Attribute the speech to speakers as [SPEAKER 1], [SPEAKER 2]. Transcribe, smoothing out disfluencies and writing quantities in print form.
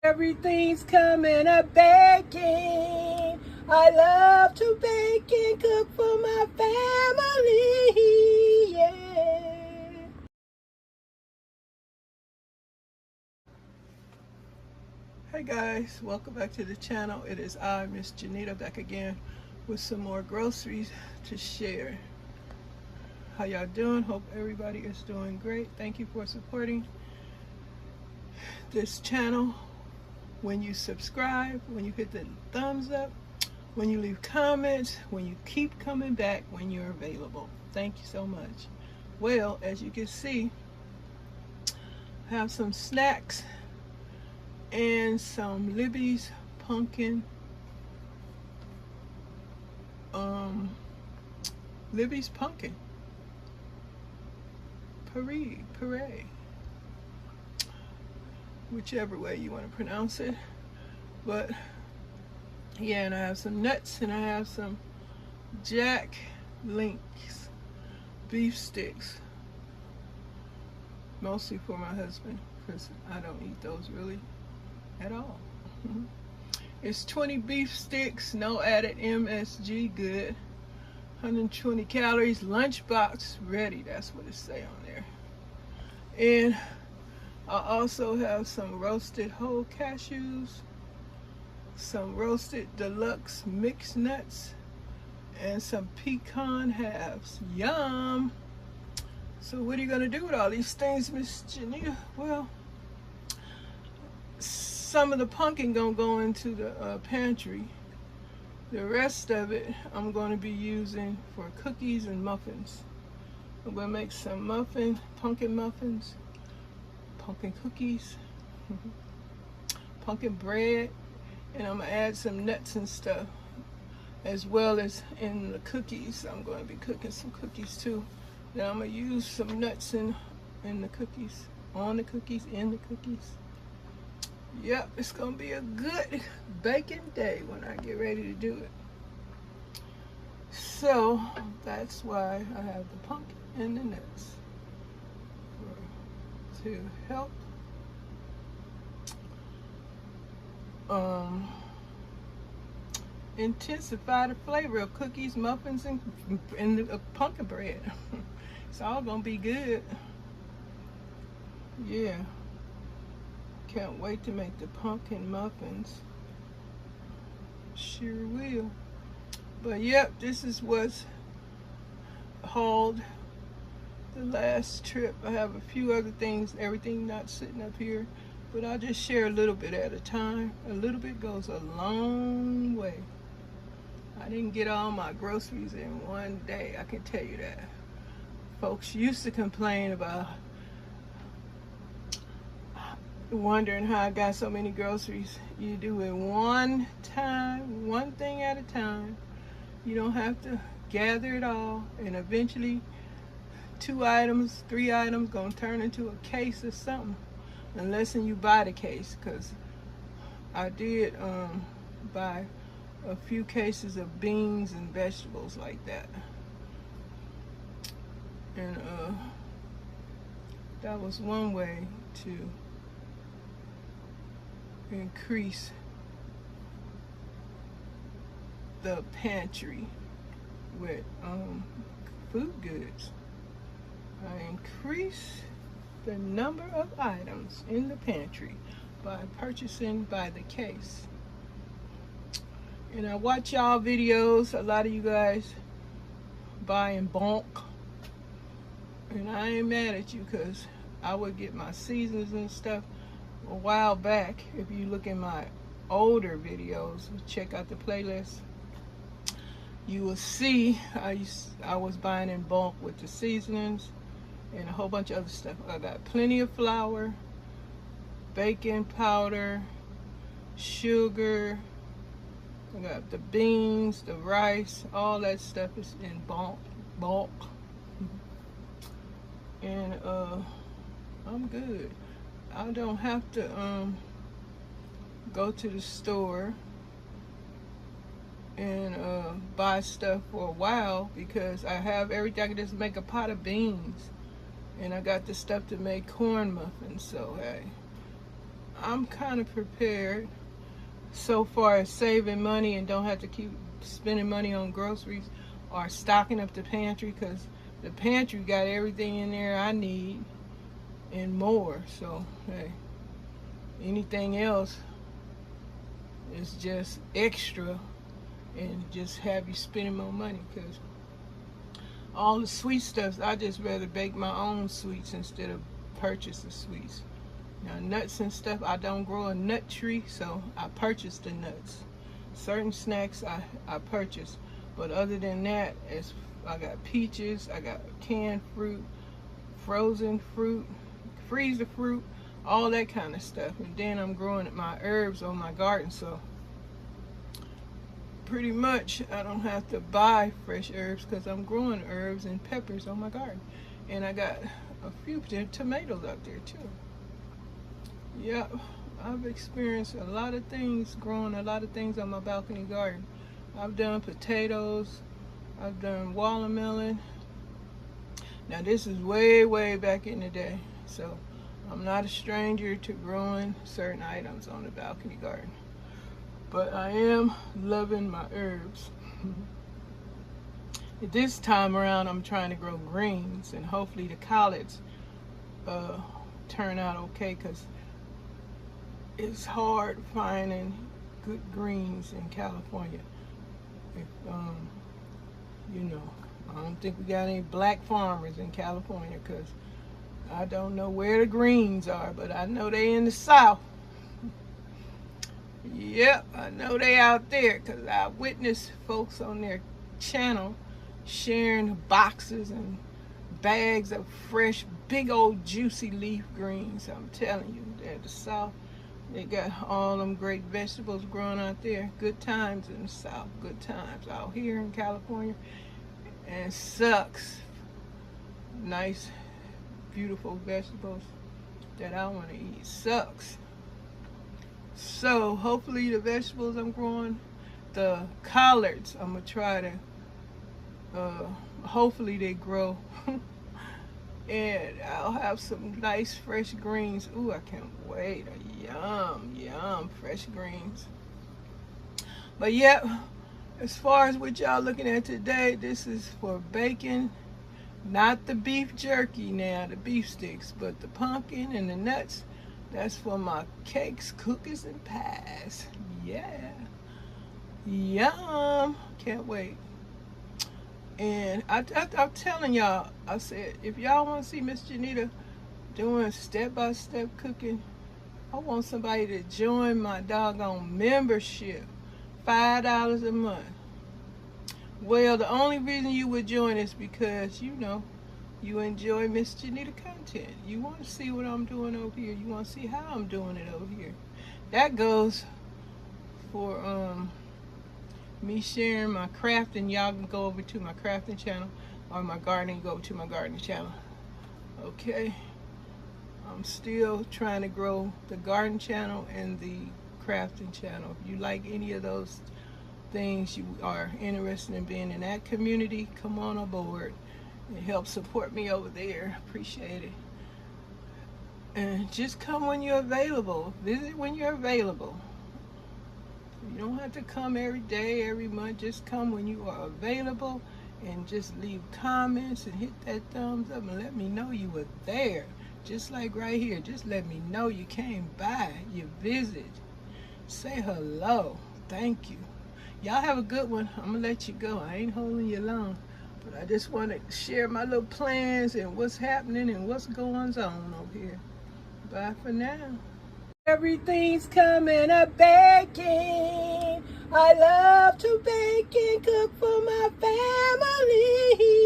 [SPEAKER 1] Everything's coming up baking. I love to bake and cook for my family. Yeah. Hey guys, welcome back to the channel. It is I, Miss Janita, back again with some more groceries to share. How y'all doing? Hope everybody is doing great. Thank you for supporting this channel. When you subscribe, when you hit the thumbs up, when you leave comments, when you keep coming back when you're available. Thank you so much. Well, as you can see, I have some snacks and some Libby's pumpkin puree, whichever way you want to pronounce it. But yeah, and I have some nuts and I have some Jack Links beef sticks, mostly for my husband because I don't eat those really at all. It's 20 beef sticks, no added MSG, good. 120 calories, lunchbox ready, that's what it say on there. And I also have some roasted whole cashews, some roasted deluxe mixed nuts, and some pecan halves. Yum! So what are you gonna do with all these things, Miss Janita? Well, some of the pumpkin gonna go into the pantry. The rest of it I'm going to be using for cookies and muffins. I'm going to make some pumpkin muffins, pumpkin cookies, pumpkin bread, and I'm going to add some nuts and stuff, as well as in the cookies. I'm going to be cooking some cookies too. Then I'm going to use some nuts in the cookies, on the cookies, in the cookies. Yep, it's gonna be a good baking day when I get ready to do it. So that's why I have the pumpkin and the nuts to help intensify the flavor of cookies, muffins, and the pumpkin bread. It's all gonna be good. Yeah. Can't wait to make the pumpkin muffins. Sure will. But yep, this is what's hauled the last trip. I have a few other things, everything not sitting up here, but I'll just share a little bit at a time. A little bit goes a long way. I didn't get all my groceries in one day, I can tell you that. Folks used to complain about wondering how I got so many groceries. You do it one time, one thing at a time. You don't have to gather it all, and eventually 2 items, 3 items gonna turn into a case or something, unless you buy the case, because I did buy a few cases of beans and vegetables like that, and that was one way to increase the pantry with food goods. I increase the number of items in the pantry by purchasing by the case. And I watch y'all videos, a lot of you guys buy in bulk, and I ain't mad at you, because I would get my seasons and stuff a while back. If you look in my older videos, check out the playlist, you will see I was buying in bulk with the seasonings and a whole bunch of other stuff. I got plenty of flour, baking powder, sugar, I got the beans, the rice, all that stuff is in bulk. And I'm good. I don't have to go to the store and buy stuff for a while, because I have everything. I can just make a pot of beans, and I got the stuff to make corn muffins. So hey, I'm kind of prepared so far as saving money and don't have to keep spending money on groceries or stocking up the pantry, because the pantry got everything in there I need and more. So hey, anything else is just extra and just have you spending more money, because all the sweet stuff, I just rather bake my own sweets instead of purchase the sweets. Now nuts and stuff, I don't grow a nut tree, so I purchase the nuts. Certain snacks I purchase, but other than that, I got peaches, I got canned fruit, frozen fruit, freezer fruit, all that kind of stuff. And then I'm growing my herbs on my garden, so pretty much I don't have to buy fresh herbs because I'm growing herbs and peppers on my garden. And I got a few tomatoes out there too. Yep, I've experienced a lot of things, growing a lot of things on my balcony garden. I've done potatoes, I've done watermelon. Now this is way back in the day, so I'm not a stranger to growing certain items on the balcony garden. But I am loving my herbs. This time around I'm trying to grow greens, and hopefully the collards turn out okay, because it's hard finding good greens in California. If, you know, I don't think we got any black farmers in California, because I don't know where the greens are, but I know they in the South. Yep, I know they out there, because I witnessed folks on their channel sharing boxes and bags of fresh, big old juicy leaf greens. I'm telling you, they're the South. They got all them great vegetables growing out there. Good times in the South, good times. Out here in California, and it sucks. Nice, beautiful vegetables that I want to eat. Sucks. So hopefully the vegetables I'm growing, the collards, I'm gonna try to hopefully they grow and I'll have some nice fresh greens. Ooh, I can't wait. Yum fresh greens. But yep, as far as what y'all looking at today, this is for baking, not the beef jerky now, the beef sticks, but the pumpkin and the nuts. That's for my cakes, cookies, and pies. Yeah. Yum. Can't wait. And I'm telling y'all, I said, if y'all want to see Miss Janita doing step-by-step cooking, I want somebody to join my doggone membership. $5 a month. Well, the only reason you would join is because, you know, you enjoy Miss Janita content. You want to see what I'm doing over here. You want to see how I'm doing it over here. That goes for me sharing my crafting. Y'all can go over to my crafting channel, or my gardening, go to my gardening channel. Okay. I'm still trying to grow the garden channel and the crafting channel. If you like any of those things, you are interested in being in that community, come on aboard and help support me over there. Appreciate it. And just come when you're available. Visit when you're available. You don't have to come every day, every month. Just come when you are available, and just leave comments and hit that thumbs up and let me know you were there. Just like right here, just let me know you came by, you visit. Say hello. Thank you. Y'all have a good one. I'm gonna let you go. I ain't holding you long, but I just want to share my little plans and what's happening and what's going on over here. Bye for now. Everything's coming up baking. I love to bake and cook for my family.